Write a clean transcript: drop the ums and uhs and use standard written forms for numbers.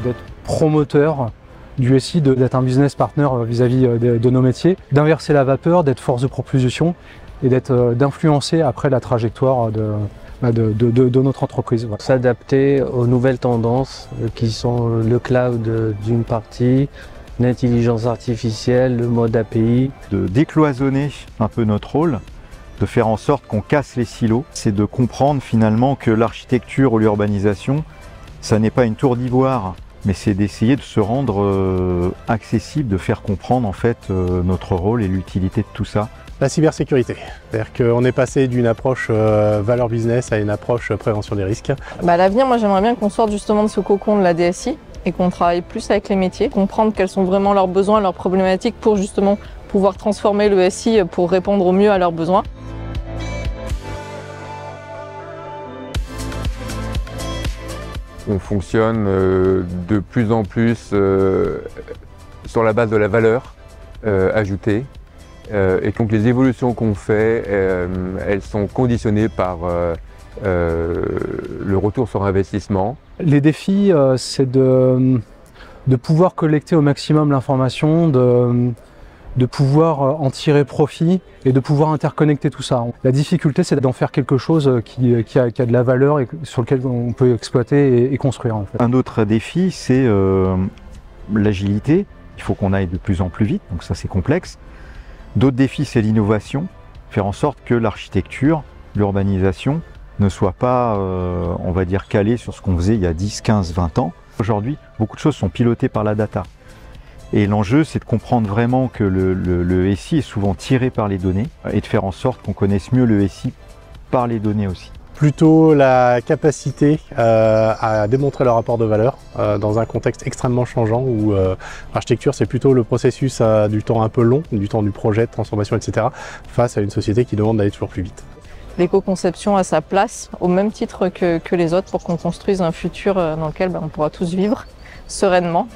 d'être promoteur du SI, d'être un business partner vis-à-vis de nos métiers, d'inverser la vapeur, d'être force de propulsion et d'influencer après la trajectoire de notre entreprise. Voilà. S'adapter aux nouvelles tendances qui sont le cloud d'une partie, l'intelligence artificielle, le mode API. De décloisonner un peu notre rôle, de faire en sorte qu'on casse les silos, c'est de comprendre finalement que l'architecture ou l'urbanisation, ça n'est pas une tour d'ivoire, mais c'est d'essayer de se rendre accessible, de faire comprendre en fait notre rôle et l'utilité de tout ça. La cybersécurité, c'est-à-dire qu'on est passé d'une approche valeur business à une approche prévention des risques. À l'avenir, moi j'aimerais bien qu'on sorte justement de ce cocon de la DSI et qu'on travaille plus avec les métiers, comprendre quels sont vraiment leurs besoins, leurs problématiques pour justement pouvoir transformer le SI pour répondre au mieux à leurs besoins. On fonctionne de plus en plus sur la base de la valeur ajoutée. Et donc les évolutions qu'on fait, elles sont conditionnées par le retour sur investissement. Les défis, c'est de pouvoir collecter au maximum l'information, de pouvoir en tirer profit et de pouvoir interconnecter tout ça. La difficulté, c'est d'en faire quelque chose qui a de la valeur et sur lequel on peut exploiter et construire. En fait. Un autre défi, c'est l'agilité. Il faut qu'on aille de plus en plus vite, donc ça c'est complexe. D'autres défis, c'est l'innovation, faire en sorte que l'architecture, l'urbanisation ne soit pas, on va dire, calée sur ce qu'on faisait il y a 10, 15, 20 ans. Aujourd'hui, beaucoup de choses sont pilotées par la data. Et l'enjeu, c'est de comprendre vraiment que le SI est souvent tiré par les données et de faire en sorte qu'on connaisse mieux le SI par les données aussi. Plutôt la capacité à démontrer leur rapport de valeur dans un contexte extrêmement changeant où l'architecture c'est plutôt le processus du temps un peu long, du temps du projet, de transformation, etc. face à une société qui demande d'aller toujours plus vite. L'éco-conception a sa place au même titre que les autres pour qu'on construise un futur dans lequel on pourra tous vivre sereinement.